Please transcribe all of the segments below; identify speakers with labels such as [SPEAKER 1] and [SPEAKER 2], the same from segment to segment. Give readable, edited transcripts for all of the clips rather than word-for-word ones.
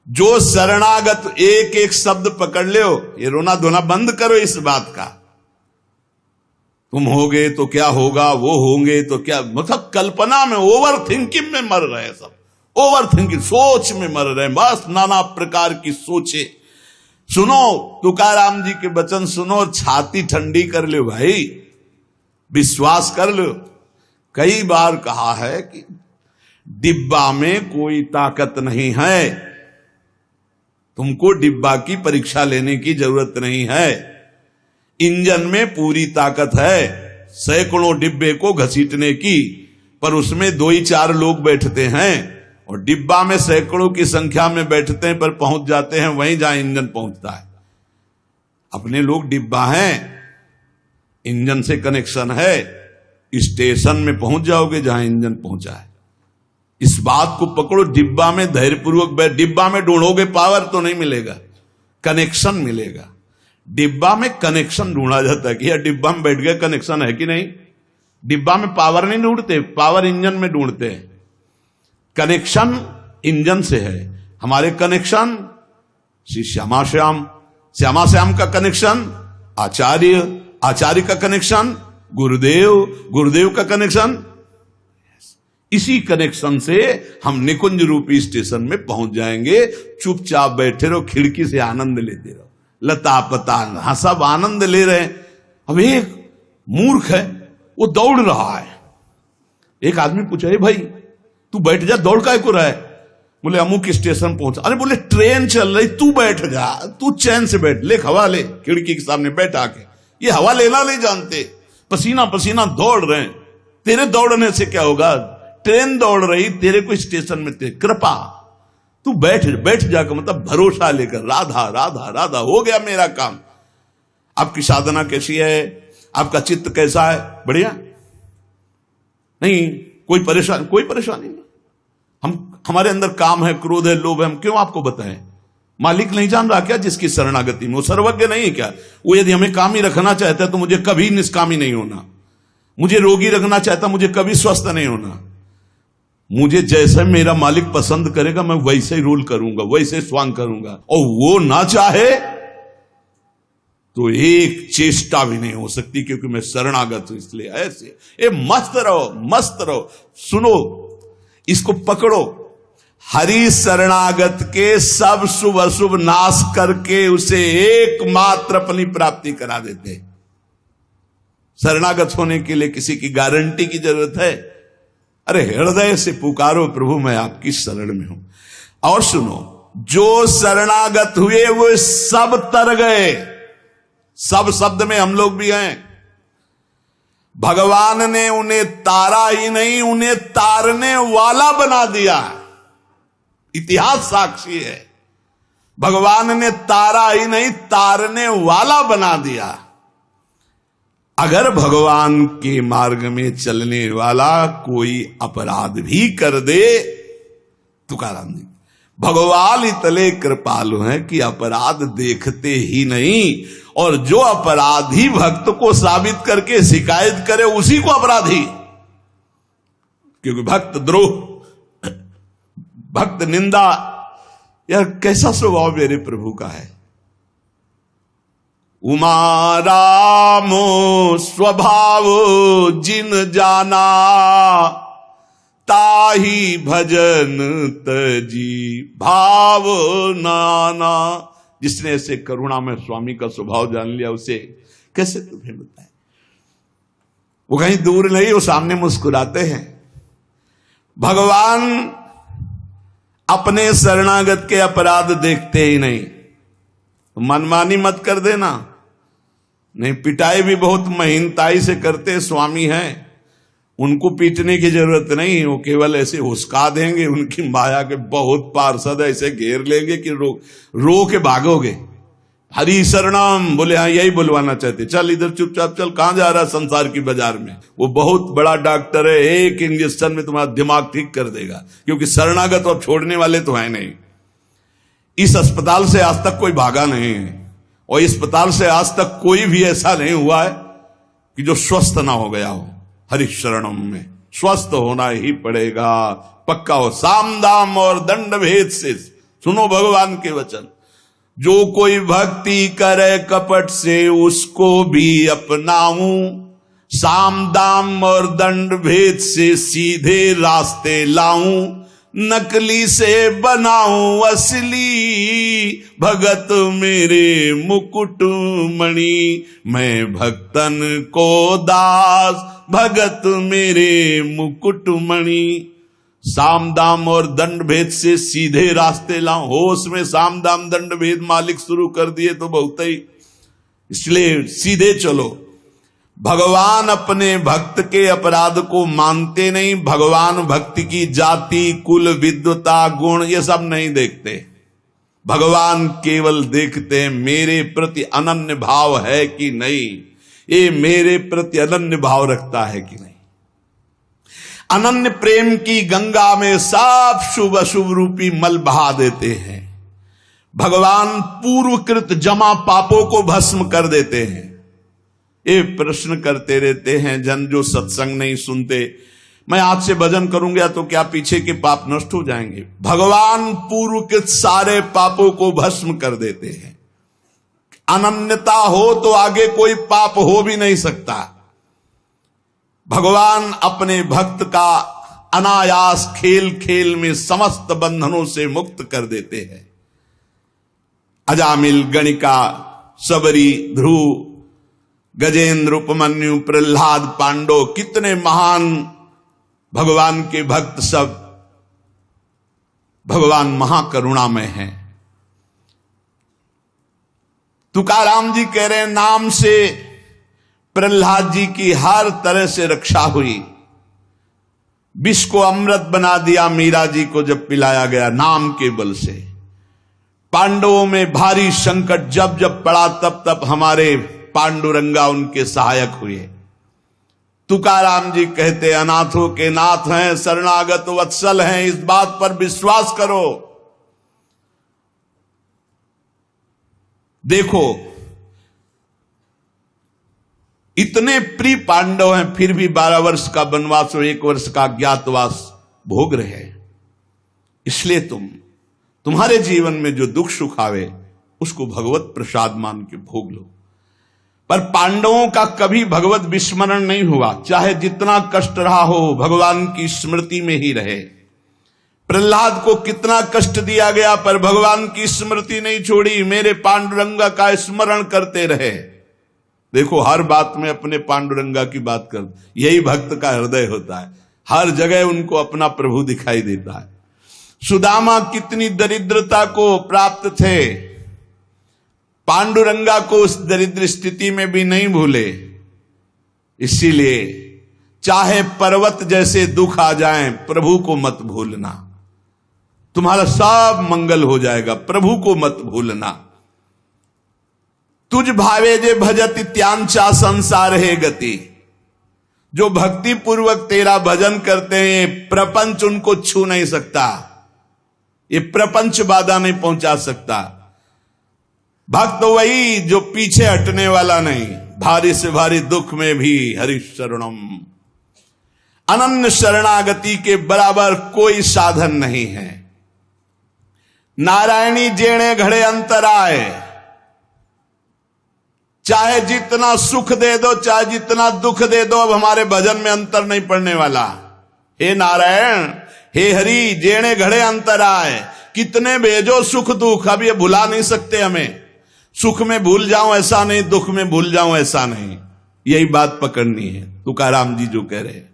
[SPEAKER 1] जो शरणागत, एक एक शब्द पकड़ लो, ये रोना धोना बंद करो इस बात का। तुम होगे तो क्या होगा, वो होंगे तो क्या, मतलब कल्पना में, ओवर थिंकिंग में मर रहे सब, ओवर थिंकिंग, सोच में मर रहे, बस नाना प्रकार की सोचे। सुनो तुकाराम जी के वचन सुनो और छाती ठंडी कर लो भाई, विश्वास कर लो। कई बार कहा है कि डिब्बा में कोई ताकत नहीं है, तुमको डिब्बा की परीक्षा लेने की जरूरत नहीं है। इंजन में पूरी ताकत है सैकड़ों डिब्बे को घसीटने की, पर उसमें 2 ही 4 लोग बैठते हैं, और डिब्बा में सैकड़ों की संख्या में बैठते हैं पर पहुंच जाते हैं वहीं जहां इंजन पहुंचता है। अपने लोग डिब्बा हैं, इंजन से कनेक्शन है, स्टेशन में पहुंच जाओगे जहां इंजन पहुंचा है। इस बात को पकड़ो, डिब्बा में धैर्यपूर्वक बैठ, डिब्बा में ढूंढोगे पावर तो नहीं मिलेगा, कनेक्शन मिलेगा। डिब्बा में कनेक्शन ढूंढा जाता है कि यार डिब्बा में बैठ गया, कनेक्शन है कि नहीं। डिब्बा में पावर नहीं ढूंढते, पावर इंजन में ढूंढते हैं। कनेक्शन इंजन से है। हमारे कनेक्शन श्री श्यामा श्याम, श्यामा श्याम का कनेक्शन आचार्य, आचार्य का कनेक्शन गुरुदेव, गुरुदेव का कनेक्शन, इसी कनेक्शन से हम निकुंज रूपी स्टेशन में पहुंच जाएंगे। चुपचाप बैठे रहो, खिड़की से आनंद लेते रहो, लता पता, हाँ सब आनंद ले रहे हैं। अब एक मूर्ख है, वो दौड़ रहा है। एक आदमी पूछा, हे भाई तू बैठ जा, दौड़ काहे को रहा है? बोले अमुक स्टेशन पहुंचा। अरे बोले ट्रेन चल रही, तू बैठ जा, तू चैन से बैठ, ले हवा ले, खिड़की के सामने बैठ आके। ये हवा लेना नहीं जानते, पसीना पसीना दौड़ रहे हैं। तेरे दौड़ने से क्या होगा, ट्रेन दौड़ रही, तेरे को स्टेशन में तेरे कृपा, तू बैठ बैठ जाकर, मतलब भरोसा लेकर, राधा राधा राधा, हो गया मेरा काम। आपकी साधना कैसी है, आपका चित्त कैसा है, बढ़िया नहीं, कोई परेशानी नहीं। हमारे अंदर काम है, क्रोध है, लोभ है, हम क्यों आपको बताएं? मालिक नहीं जान रहा क्या जिसकी शरणागति में? वो सर्वज्ञ नहीं है क्या? वो यदि हमें कामी रखना चाहता है तो मुझे कभी निष्कामी नहीं होना, मुझे रोगी रखना चाहता, मुझे कभी स्वस्थ नहीं होना। मुझे जैसे मेरा मालिक पसंद करेगा मैं वैसे ही रूल करूंगा, वैसे स्वांग करूंगा, और वो ना चाहे तो एक चेष्टा भी नहीं हो सकती, क्योंकि मैं शरणागत हूं। इसलिए ऐसे ये मस्त रहो, मस्त रहो। सुनो, इसको पकड़ो। हरि शरणागत के सब शुभ अशुभ नाश करके उसे एकमात्र अपनी प्राप्ति करा देते। शरणागत होने के लिए किसी की गारंटी की जरूरत है? अरे हृदय से पुकारो, प्रभु मैं आपकी शरण में हूं। और सुनो, जो शरणागत हुए वो सब तर गए। सब शब्द में हम लोग भी हैं। भगवान ने उन्हें तारा ही नहीं, उन्हें तारने वाला बना दिया। इतिहास साक्षी है, भगवान ने तारा ही नहीं, तारने वाला बना दिया। अगर भगवान के मार्ग में चलने वाला कोई अपराध भी कर दे, तुकाराम जी, भगवान इतने कृपालु हैं कि अपराध देखते ही नहीं, और जो अपराधी भक्त को साबित करके शिकायत करे उसी को अपराधी। क्योंकि भक्त द्रोह, भक्त निंदा, यह कैसा स्वभाव मेरे प्रभु का है। उमा रामो स्वभाव जिन जाना, ताही भजन तजी भाव नाना। जिसने ऐसे करुणा में स्वामी का स्वभाव जान लिया, उसे कैसे तुम्हें बताए। वो कहीं दूर नहीं, वो सामने मुस्कुराते हैं। भगवान अपने शरणागत के अपराध देखते ही नहीं। तो मनमानी मत कर देना, नहीं पिटाई भी बहुत महीनताई से करते स्वामी हैं, उनको पीटने की जरूरत नहीं, वो केवल ऐसे हुस्का देंगे। उनकी माया के बहुत पार्षद ऐसे घेर लेंगे कि रो के भागोगे। हरि शरणम बोले, हाँ यही बुलवाना चाहते, चल इधर चुपचाप चल, कहां जा रहा संसार की बाजार में। वो बहुत बड़ा डॉक्टर है, एक इंजेक्शन में तुम्हारा दिमाग ठीक कर देगा, क्योंकि शरणागत अब छोड़ने वाले तो है नहीं। इस अस्पताल से आज तक कोई भागा नहीं है, और इस अस्पताल से आज तक कोई भी ऐसा नहीं हुआ है कि जो स्वस्थ ना हो गया हो। हरि शरणम में स्वस्थ होना ही पड़ेगा, पक्का हो। साम दाम और दंड भेद से सुनो भगवान के वचन, जो कोई भक्ति करे कपट से उसको भी अपनाऊं, साम दाम और दंड भेद से सीधे रास्ते लाऊं, नकली से बनाऊं असली, भगत मेरे मुकुट मणि, मैं भक्तन को दास, भगत मेरे मुकुट मणि। साम दाम और दंड भेद से सीधे रास्ते लाऊं, होश में साम दाम दंड भेद मालिक शुरू कर दिए तो बहुत ही, इसलिए सीधे चलो। भगवान अपने भक्त के अपराध को मानते नहीं, भगवान भक्ति की जाति कुल विद्वता गुण ये सब नहीं देखते। भगवान केवल देखते हैं मेरे प्रति अनन्य भाव है कि नहीं, ये मेरे प्रति अनन्य भाव रखता है कि नहीं। अनन्य प्रेम की गंगा में सब शुभ अशुभ रूपी मल बहा देते हैं। भगवान पूर्वकृत जमा पापों को भस्म कर देते हैं। ये प्रश्न करते रहते हैं जन जो सत्संग नहीं सुनते, मैं आज से भजन करूंगा तो क्या पीछे के पाप नष्ट हो जाएंगे? भगवान पूर्व के सारे पापों को भस्म कर देते हैं। अनन्यता हो तो आगे कोई पाप हो भी नहीं सकता। भगवान अपने भक्त का अनायास खेल खेल में समस्त बंधनों से मुक्त कर देते हैं। अजामिल, गणिका, सबरी, ध्रुव, गजेंद्र, उपमन्यु, प्रहलाद, पांडव, कितने महान भगवान के भक्त, सब भगवान महाकरुणामय हैं। तुकाराम जी कह रहे हैं नाम से प्रहलाद जी की हर तरह से रक्षा हुई। विष को अमृत बना दिया मीरा जी को जब पिलाया गया नाम के बल से। पांडवों में भारी संकट जब जब पड़ा तब तब हमारे पांडुरंगा उनके सहायक हुए। तुकाराम जी कहते अनाथों के नाथ हैं, शरणागत वत्सल हैं, इस बात पर विश्वास करो। देखो इतने प्रिय पांडव हैं, फिर भी 12 वर्ष का वनवास और 1 वर्ष का अज्ञातवास भोग रहे हैं। इसलिए तुम्हारे जीवन में जो दुख सुख आवे उसको भगवत प्रसाद मान के भोग लो। पर पांडवों का कभी भगवत विस्मरण नहीं हुआ, चाहे जितना कष्ट रहा हो भगवान की स्मृति में ही रहे। प्रहलाद को कितना कष्ट दिया गया पर भगवान की स्मृति नहीं छोड़ी, मेरे पांडुरंगा का स्मरण करते रहे। देखो हर बात में अपने पांडुरंगा की बात कर, यही भक्त का हृदय होता है। हर जगह उनको अपना प्रभु दिखाई देता है। सुदामा कितनी दरिद्रता को प्राप्त थे, पांडुरंगा को उस दरिद्र स्थिति में भी नहीं भूले। इसीलिए चाहे पर्वत जैसे दुख आ जाएं, प्रभु को मत भूलना, तुम्हारा सब मंगल हो जाएगा। प्रभु को मत भूलना। तुझ भावे जे भजत त्यांचा संसार है गति। जो भक्ति पूर्वक तेरा भजन करते हैं प्रपंच उनको छू नहीं सकता, ये प्रपंच बाधा नहीं पहुंचा सकता। भक्त वही जो पीछे हटने वाला नहीं, भारी से भारी दुख में भी हरि शरणम। अनन्य शरणागति के बराबर कोई साधन नहीं है। नारायणी जेणे घड़े अंतराय, चाहे जितना सुख दे दो चाहे जितना दुख दे दो, अब हमारे भजन में अंतर नहीं पड़ने वाला। हे नारायण, हे हरि, जेणे घड़े अंतराय, कितने भेजो सुख दुख, अब ये भुला नहीं सकते हमें। सुख में भूल जाऊं ऐसा नहीं, दुख में भूल जाऊं ऐसा नहीं, यही बात पकड़नी है। तुकाराम जी जो कह रहे हैं,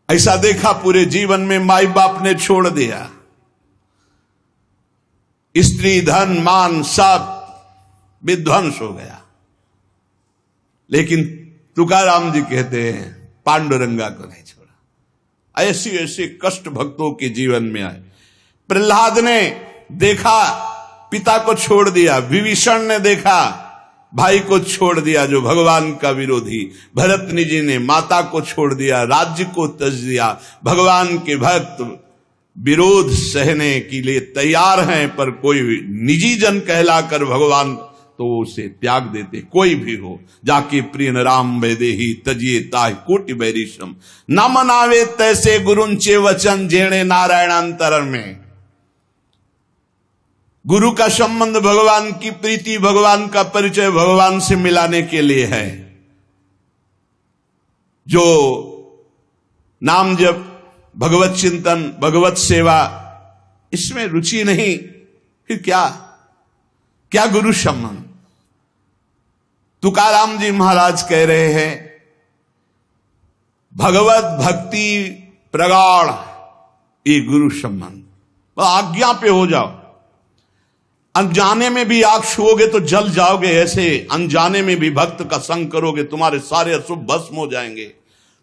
[SPEAKER 1] ऐसा देखा पूरे जीवन में माई बाप ने छोड़ दिया, स्त्री धन मान सब विध्वंस हो गया, लेकिन तुकाराम जी कहते हैं पांडुरंगा को नहीं छोड़ा। ऐसी ऐसी कष्ट भक्तों के जीवन में आए। प्रहलाद ने देखा पिता को छोड़ दिया, विभीषण ने देखा भाई को छोड़ दिया जो भगवान का विरोधी, भरतनी जी ने माता को छोड़ दिया, राज्य को त्यज दिया। भगवान के भक्त विरोध सहने के लिए तैयार हैं, पर कोई निजी जन कहलाकर भगवान तो वो उसे त्याग देते, कोई भी हो। जाके प्रिय राम वैदेही तजिए ताहि कोटि बैरिशम, न मनावे तैसे गुरुंचे वचन जेणे नारायणांतर में। गुरु का संबंध भगवान की प्रीति, भगवान का परिचय भगवान से मिलाने के लिए है। जो नाम जप, भगवत चिंतन, भगवत सेवा, इसमें रुचि नहीं, फिर क्या गुरु संबंध। तुकाराम जी महाराज कह रहे हैं, भगवत भक्ति प्रगाढ़ ये गुरु संबंध। आज्ञा पे हो जाओ। अनजाने में भी आग छुओगे तो जल जाओगे, ऐसे अनजाने में भी भक्त का संग करोगे, तुम्हारे सारे अशुभ भस्म हो जाएंगे,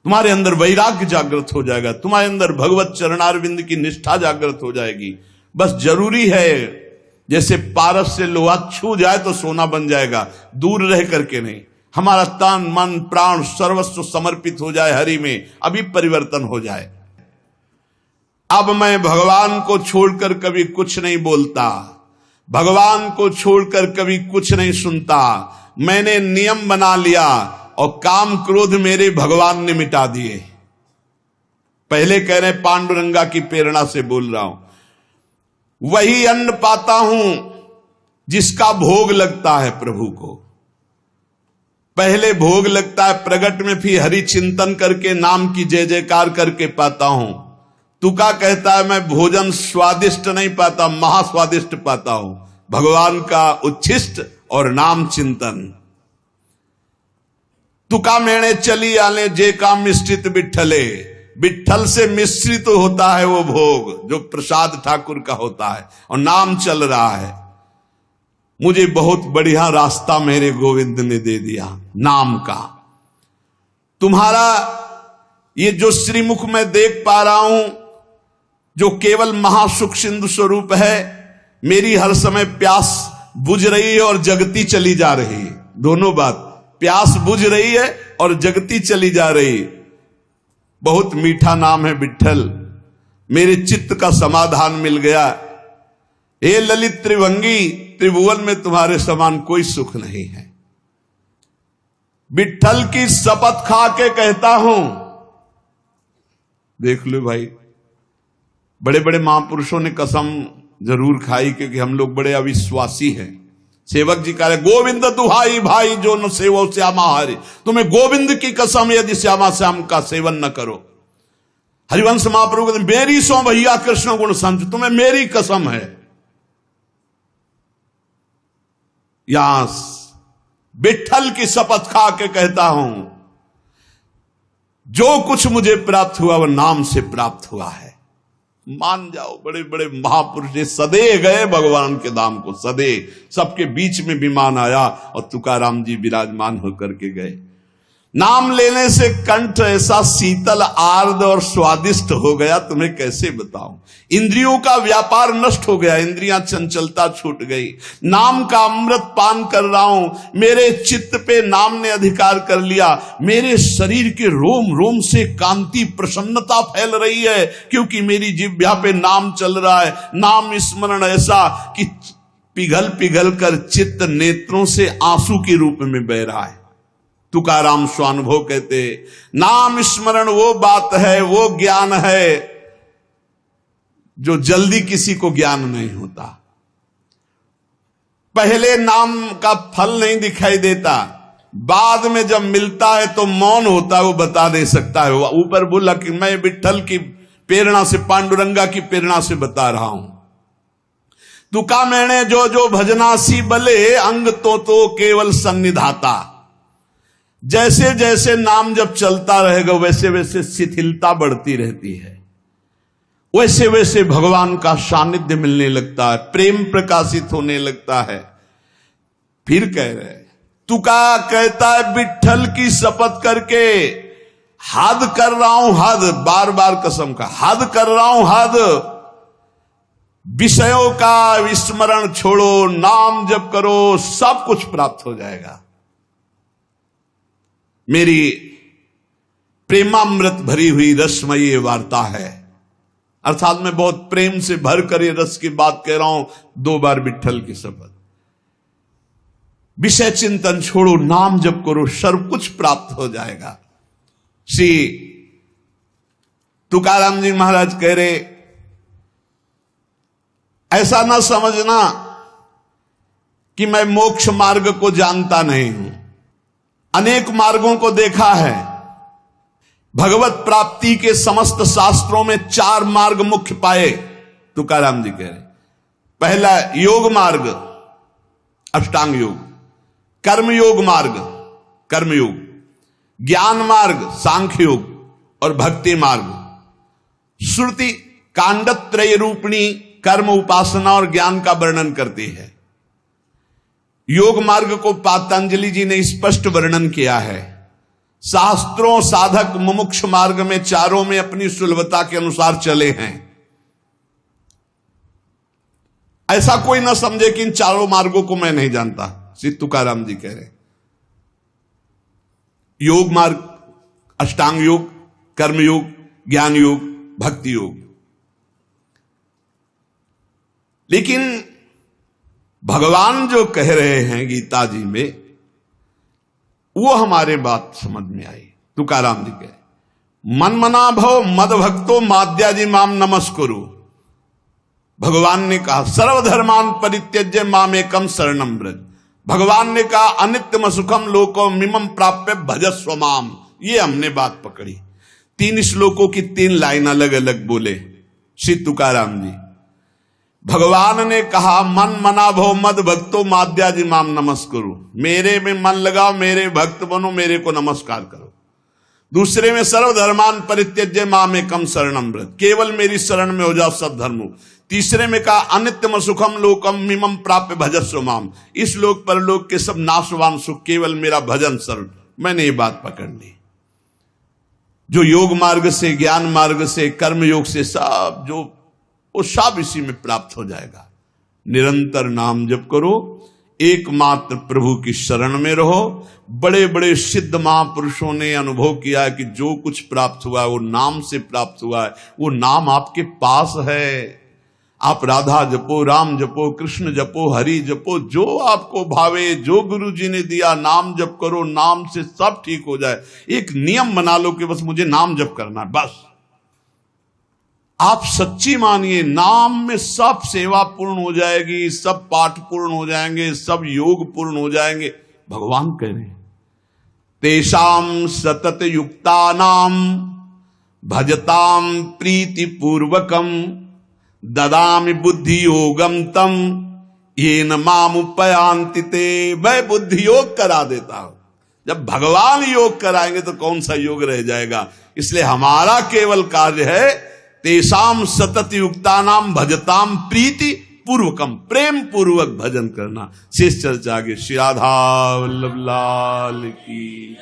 [SPEAKER 1] तुम्हारे अंदर वैराग्य जागृत हो जाएगा, तुम्हारे अंदर भगवत चरणारविंद की निष्ठा जागृत हो जाएगी। बस जरूरी है, जैसे पारस से लोहा छू जाए तो सोना बन जाएगा, दूर रह करके नहीं। हमारा तन मन प्राण सर्वस्व समर्पित हो जाए हरि में, अभी परिवर्तन हो जाए। अब मैं भगवान को छोड़कर कभी कुछ नहीं बोलता, भगवान को छोड़कर कभी कुछ नहीं सुनता। मैंने नियम बना लिया और काम क्रोध मेरे भगवान ने मिटा दिए। पहले कह रहे पांडुरंगा की प्रेरणा से बोल रहा हूं। वही अन्न पाता हूं जिसका भोग लगता है प्रभु को। पहले भोग लगता है प्रगट में, फिर हरि चिंतन करके नाम की जय जयकार करके पाता हूं। तुका कहता है मैं भोजन स्वादिष्ट नहीं पाता, महास्वादिष्ट पाता हूं, भगवान का उच्छिष्ट और नाम चिंतन। तुका मेणे चली आले जे का मिश्रित बिठले, बिठल से मिश्रित होता है वो भोग जो प्रसाद ठाकुर का होता है, और नाम चल रहा है। मुझे बहुत बढ़िया रास्ता मेरे गोविंद ने दे दिया नाम का। तुम्हारा ये जो श्रीमुख में देख पा रहा हूं, जो केवल महासुख सिंधु स्वरूप है, मेरी हर समय प्यास बुझ रही है और जगती चली जा रही है। दोनों बात, प्यास बुझ रही है और जगती चली जा रही। बहुत मीठा नाम है विठ्ठल, मेरे चित्त का समाधान मिल गया। हे ललित त्रिभंगी, त्रिभुवन में तुम्हारे समान कोई सुख नहीं है। विठ्ठल की शपथ खा के कहता हूं, देख लो भाई, बड़े बड़े महापुरुषों ने कसम जरूर खाई, क्योंकि हम लोग बड़े अविश्वासी हैं। सेवक जी कह रहे गोविंद दुहाई भाई जो न सेवो श्यामा हरि, तुम्हें गोविंद की कसम यदि श्यामा श्याम का सेवन न करो। हरिवंश महाप्रभु कहते मेरी सो भैया कृष्ण गुण संत, तुम्हें मेरी कसम है। यहां विठ्ठल की शपथ खा के कहता हूं, जो कुछ मुझे प्राप्त हुआ वह नाम से प्राप्त हुआ है। मान जाओ, बड़े बड़े महापुरुष सदे गए भगवान के धाम को, सदे सबके बीच में विमान आया और तुकाराम जी विराजमान होकर के गए। नाम लेने से कंठ ऐसा शीतल आर्द और स्वादिष्ट हो गया, तुम्हें कैसे बताऊं। इंद्रियों का व्यापार नष्ट हो गया, इंद्रियां चंचलता छूट गई। नाम का अमृत पान कर रहा हूं, मेरे चित्त पे नाम ने अधिकार कर लिया। मेरे शरीर के रोम रोम से कांति प्रसन्नता फैल रही है, क्योंकि मेरी जिह्वा पे नाम चल रहा है। नाम स्मरण ऐसा कि पिघल पिघल कर चित्त नेत्रों से आंसू के रूप में बह रहा है। तुकाराम स्वानुभव कहते, नाम स्मरण वो बात है, वो ज्ञान है जो जल्दी किसी को ज्ञान नहीं होता। पहले नाम का फल नहीं दिखाई देता, बाद में जब मिलता है तो मौन होता है, वो बता दे सकता है। ऊपर बोला कि मैं विठ्ठल की प्रेरणा से, पांडुरंगा की प्रेरणा से बता रहा हूं। तुका मैंने जो जो भजनासी बले, अंग तो केवल सन्निधाता। जैसे जैसे नाम जब चलता रहेगा वैसे वैसे शिथिलता बढ़ती रहती है, वैसे वैसे भगवान का सानिध्य मिलने लगता है, प्रेम प्रकाशित होने लगता है। फिर कह रहे, तुका कहता है विठ्ठल की शपथ करके, हद कर रहा हूं, हद, बार बार कसम का हद कर रहा हूं, हद। विषयों का विस्मरण छोड़ो, नाम जप करो, सब कुछ प्राप्त हो जाएगा। मेरी प्रेमामृत भरी हुई रसमयी वार्ता है, अर्थात मैं बहुत प्रेम से भर कर ये रस की बात कह रहा हूं। 2 बार विठ्ठल की शपथ। विषय चिंतन छोड़ो, नाम जप करो, सर्व कुछ प्राप्त हो जाएगा। श्री तुकाराम जी महाराज कह रहे, ऐसा ना समझना कि मैं मोक्ष मार्ग को जानता नहीं हूं। अनेक मार्गों को देखा है। भगवत प्राप्ति के समस्त शास्त्रों में 4 मार्ग मुख्य पाए, तुकाराम जी कह रहे। पहला योग मार्ग, अष्टांग योग, कर्म योग मार्ग, कर्मयोग, ज्ञान मार्ग, सांख्य योग, और भक्ति मार्ग। श्रुति कांडत्रय रूपिणी कर्म, उपासना और ज्ञान का वर्णन करती है। योग मार्ग को पातंजलि जी ने स्पष्ट वर्णन किया है। शास्त्रों साधक मुमुक्ष मार्ग में चारों में अपनी सुलभता के अनुसार चले हैं। ऐसा कोई ना समझे कि इन चारों मार्गों को मैं नहीं जानता, श्री तुकाराम जी कह रहे। योग मार्ग, अष्टांग योग, कर्मयोग, ज्ञान योग, भक्ति योग। लेकिन भगवान जो कह रहे हैं गीता जी में, वो हमारे बात समझ में आई। तुकाराम जी कहे, मन मना भव मद भक्तो माद्याजी माम नमस्कुरु। भगवान ने कहा सर्वधर्मान परित्यज्य माम एकम शरणम व्रज। भगवान ने कहा अनित्यम सुखम लोको मिमम प्राप्य भजस्व माम। ये हमने बात पकड़ी। 3 श्लोकों की 3 लाइन अलग अलग बोले श्री तुकाराम जी। भगवान ने कहा मन मना भव मद भक्तो माद्याजी माम नमस्कुरु। मेरे में मन लगाओ, मेरे भक्त बनो, मेरे को नमस्कार करो। दूसरे में सर्वधर्मान परित्यज्य माम एकम शरणम व्रज। केवल मेरी शरण में हो जाओ सब धर्मों। तीसरे में कहा अनित्यम सुखम लोकम मिमम प्राप्य भजस्व माम। इस लोक पर लोक के सब नाशवान सुख केवल मेरा भजन शरण। मैंने ये बात पकड़ ली। जो योग मार्ग से, ज्ञान मार्ग से, कर्म योग से, सब जो वो सब इसी में प्राप्त हो जाएगा। निरंतर नाम जप करो, एकमात्र प्रभु की शरण में रहो। बड़े बड़े सिद्ध महापुरुषों ने अनुभव किया कि जो कुछ प्राप्त हुआ है वो नाम से प्राप्त हुआ है। वो नाम आपके पास है। आप राधा जपो, राम जपो, कृष्ण जपो, हरि जपो, जो आपको भावे, जो गुरु जी ने दिया नाम जप करो। नाम से सब ठीक हो जाए। एक नियम बना लो कि बस मुझे नाम जप करना है, बस। आप सच्ची मानिए, नाम में सब सेवा पूर्ण हो जाएगी, सब पाठ पूर्ण हो जाएंगे, सब योग पूर्ण हो जाएंगे। भगवान कह रहे हैं तेषाम सतत युक्तानाम भजताम प्रीति पूर्वकम ददामि बुद्धि योगम तम येन माम उपयांति ते। मैं बुद्धि योग करा देता हूं। जब भगवान योग कराएंगे तो कौन सा योग रह जाएगा। इसलिए हमारा केवल कार्य है तेषाम सतत युक्तानाम भजताम प्रीति पूर्वकम, प्रेम पूर्वक भजन करना। शेष चर्चा आगे। श्री राधा वल्लभ लाल की।